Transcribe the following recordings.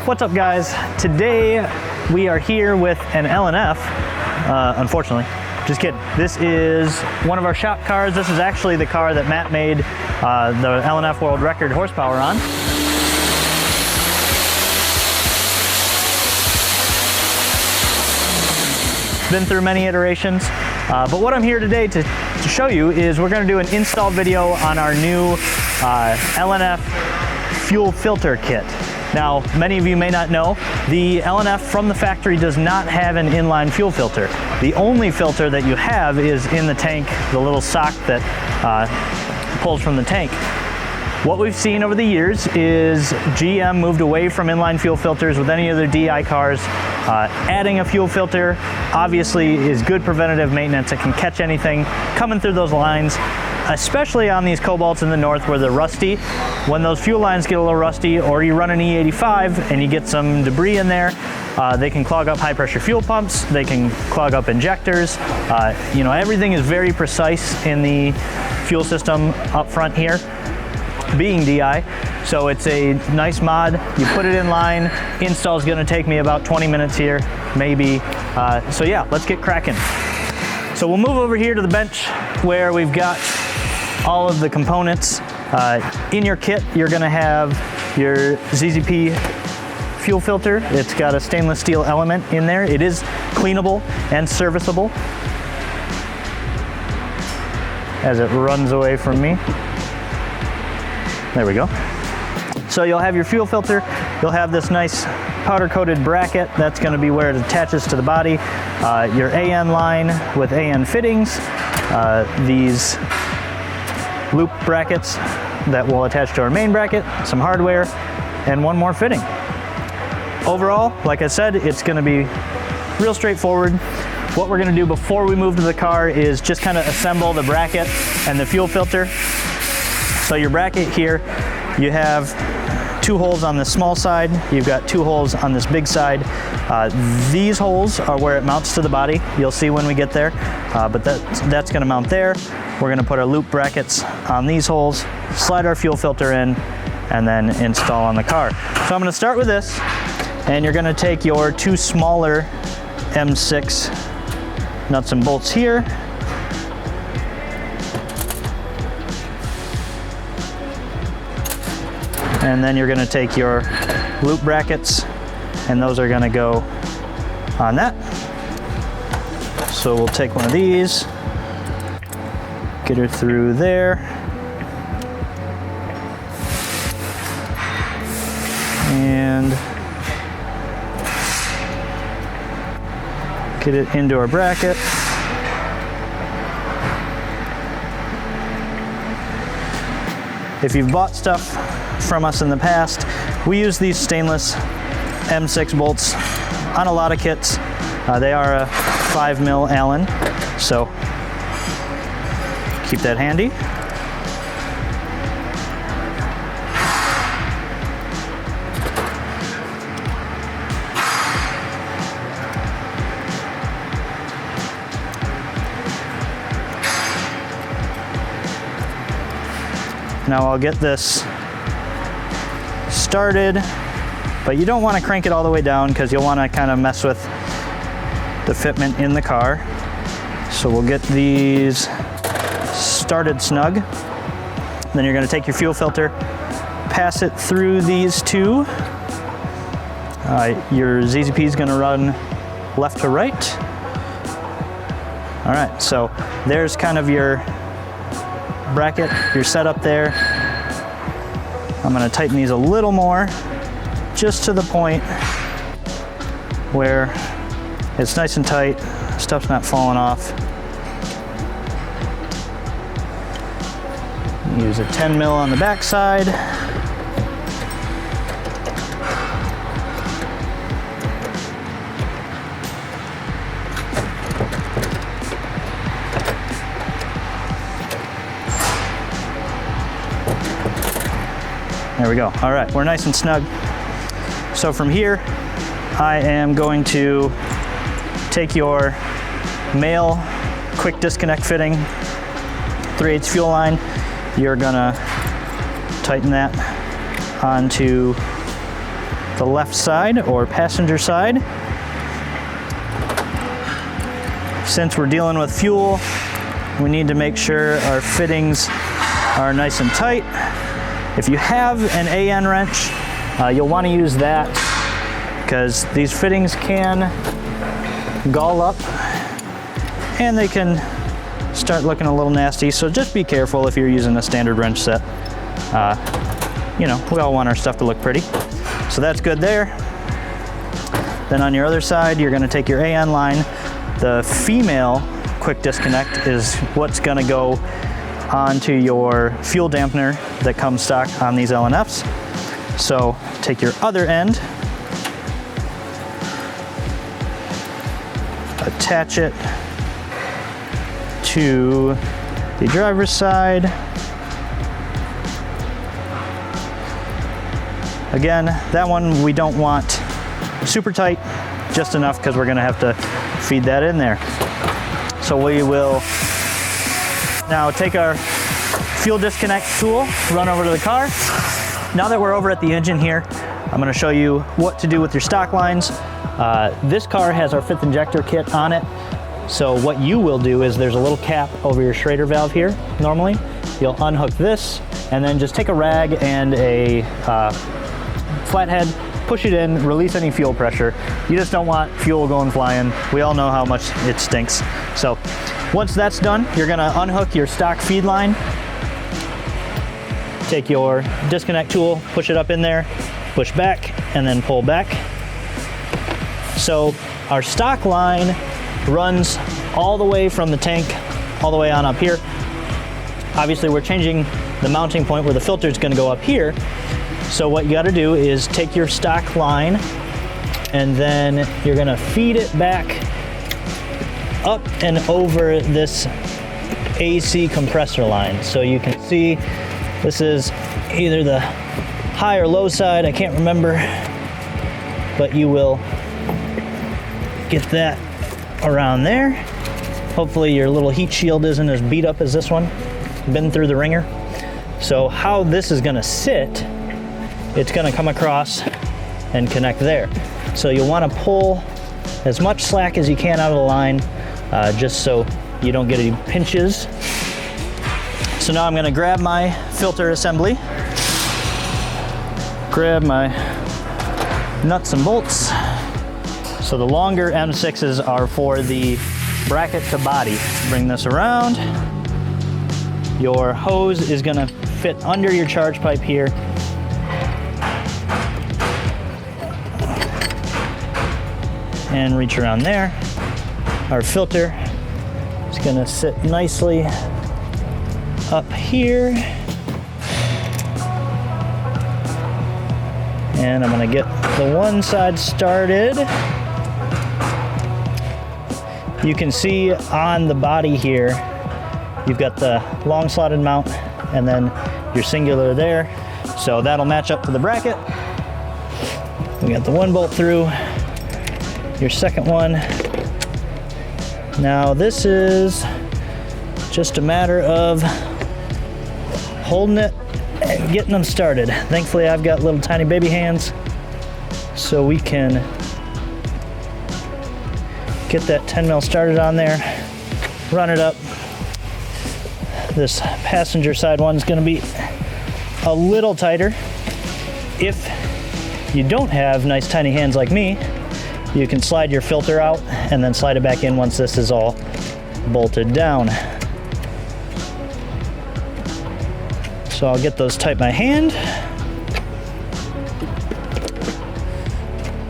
What's up, guys? Today we are here with an LNF, unfortunately. Just kidding. This is one of our shop cars. This is actually the car that Matt made the LNF world record horsepower on. Been through many iterations, but what I'm here today to show you is we're going to do an install video on our new LNF fuel filter kit. Now, many of you may not know, the LNF from the factory does not have an inline fuel filter. The only filter that you have is in the tank, the little sock that pulls from the tank. What we've seen over the years is GM moved away from inline fuel filters with any of their DI cars. Adding a fuel filter obviously is good preventative maintenance. It can catch anything coming through those lines, especially on these Cobalts in the north where they're rusty. When those fuel lines get a little rusty, or you run an E85 and you get some debris in there, they can clog up high pressure fuel pumps, they can clog up injectors. You know, everything is very precise in the fuel system up front here, being DI. So it's a nice mod. You put it in line. Install is gonna take me about 20 minutes here, maybe. So yeah, let's get cracking. So we'll move over here to the bench where we've got all of the components. In your kit, you're gonna have your ZZP fuel filter. It's got a stainless steel element in there. It is cleanable and serviceable. As it runs away from me. There we go. So you'll have your fuel filter. You'll have this nice powder-coated bracket. That's gonna be where it attaches to the body. Your AN line with AN fittings. These loop brackets that will attach to our main bracket, some hardware, and one more fitting. Overall, like I said, it's gonna be real straightforward. What we're gonna do before we move to the car is just kind of assemble the bracket and the fuel filter. So your bracket here, you have 2 holes on the small side, you've got 2 holes on this big side. These holes are where it mounts to the body. You'll see when we get there, but that's gonna mount there. We're gonna put our loop brackets on these holes, slide our fuel filter in, and then install on the car. So I'm gonna start with this, and you're gonna take your 2 smaller M6 nuts and bolts here. And then you're gonna take your loop brackets, and those are gonna go on that. So we'll take one of these, get her through there. And get it into our bracket. If you've bought stuff from us in the past, we use these stainless M6 bolts on a lot of kits. They are a 5mm Allen, so keep that handy. Now I'll get this started, but you don't want to crank it all the way down because you'll want to kind of mess with the fitment in the car. So we'll get these started snug. Then you're going to take your fuel filter, pass it through these 2. Your ZZP is going to run left to right. All right, so there's kind of your bracket, your setup there. I'm going to tighten these a little more, just to the point where it's nice and tight, stuff's not falling off. Use a 10mm on the back side. There we go. All right, we're nice and snug. So from here, I am going to take your male quick disconnect fitting, 3/8 fuel line. You're gonna tighten that onto the left side or passenger side. Since we're dealing with fuel, we need to make sure our fittings are nice and tight. If you have an AN wrench, you'll want to use that because these fittings can gall up and they can start looking a little nasty. So just be careful if you're using a standard wrench set. You know, we all want our stuff to look pretty. So that's good there. Then on your other side, you're going to take your AN line. The female quick disconnect is what's going to go onto your fuel dampener that comes stock on these LNFs. So take your other end, attach it to the driver's side. Again, that one we don't want super tight, just enough because we're going to have to feed that in there. So we will now take our fuel disconnect tool, run over to the car. Now that we're over at the engine here, I'm going to show you what to do with your stock lines. This car has our 5th injector kit on it. So what you will do is there's a little cap over your Schrader valve here. Normally, you'll unhook this and then just take a rag and a flathead, push it in, release any fuel pressure. You just don't want fuel going flying. We all know how much it stinks. So once that's done, you're gonna unhook your stock feed line, take your disconnect tool, push it up in there, push back, and then pull back. So our stock line runs all the way from the tank all the way on up here. Obviously we're changing the mounting point where the filter is going to go up here. So what you got to do is take your stock line and then you're going to feed it back up and over this AC compressor line. So you can see this is either the high or low side, I can't remember, but you will get that around there. Hopefully your little heat shield isn't as beat up as this one, been through the ringer. So how this is gonna sit, it's gonna come across and connect there. So you'll wanna pull as much slack as you can out of the line, just so you don't get any pinches. So now I'm gonna grab my filter assembly, grab my nuts and bolts. So the longer M6s are for the bracket to body. Bring this around. Your hose is gonna fit under your charge pipe here. And reach around there. Our filter is gonna sit nicely up here. And I'm gonna get the one side started. You can see on the body here, you've got the long slotted mount and then your singular there. So that'll match up to the bracket. We got the one bolt through, your second one. Now this is just a matter of holding it and getting them started. Thankfully I've got little tiny baby hands, so we can get that 10 mil started on there, run it up. This passenger side one's gonna be a little tighter. If you don't have nice tiny hands like me, you can slide your filter out and then slide it back in once this is all bolted down. So I'll get those tight by hand.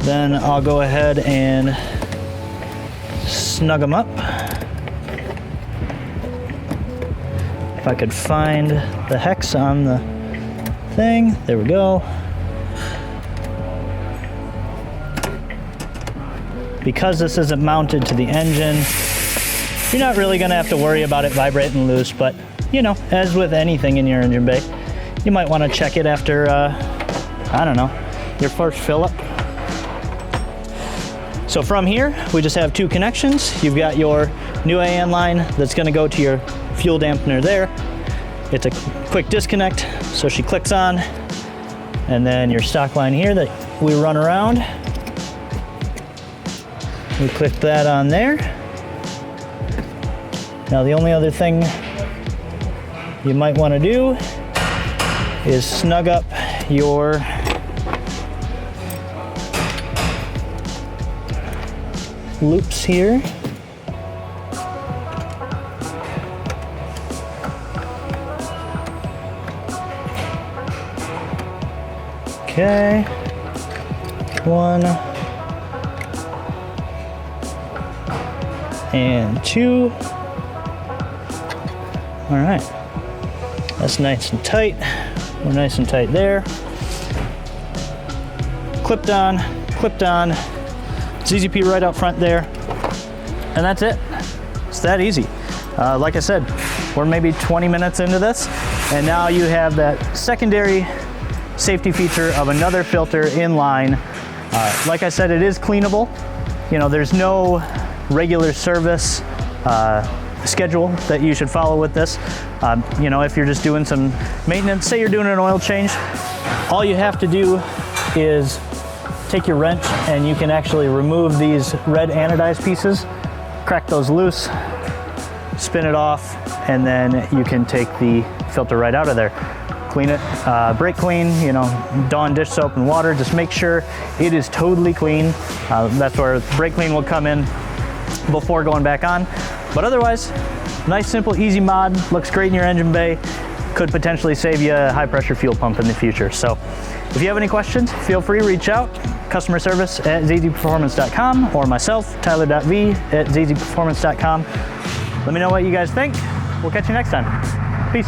Then I'll go ahead and snug them up. If I could find the hex on the thing, there we go. Because this isn't mounted to the engine, you're not really gonna have to worry about it vibrating loose, but you know, as with anything in your engine bay, you might wanna check it after, I don't know, your first fill up. So from here, we just have two connections. You've got your new AN line that's gonna go to your fuel dampener there. It's a quick disconnect, so she clicks on, and then your stock line here that we run around. We click that on there. Now the only other thing you might want to do is snug up your loops here. Okay, 1 and 2. All right, that's nice and tight. We're nice and tight there. Clipped on, ZZP right out front there, and that's it. It's that easy. Like I said, we're maybe 20 minutes into this, and now you have that secondary safety feature of another filter in line. Like I said, it is cleanable. You know, there's no regular service schedule that you should follow with this. You know, if you're just doing some maintenance, say you're doing an oil change, all you have to do is take your wrench and you can actually remove these red anodized pieces, crack those loose, spin it off, and then you can take the filter right out of there. Clean it, brake clean, you know, Dawn dish soap and water. Just make sure it is totally clean. That's where brake clean will come in before going back on. But otherwise, nice, simple, easy mod. Looks great in your engine bay. Could potentially save you a high pressure fuel pump in the future. So if you have any questions, feel free to reach out. Customer service at ZZPerformance.com or myself, Tyler.v at ZZPerformance.com. Let me know what you guys think. We'll catch you next time. Peace.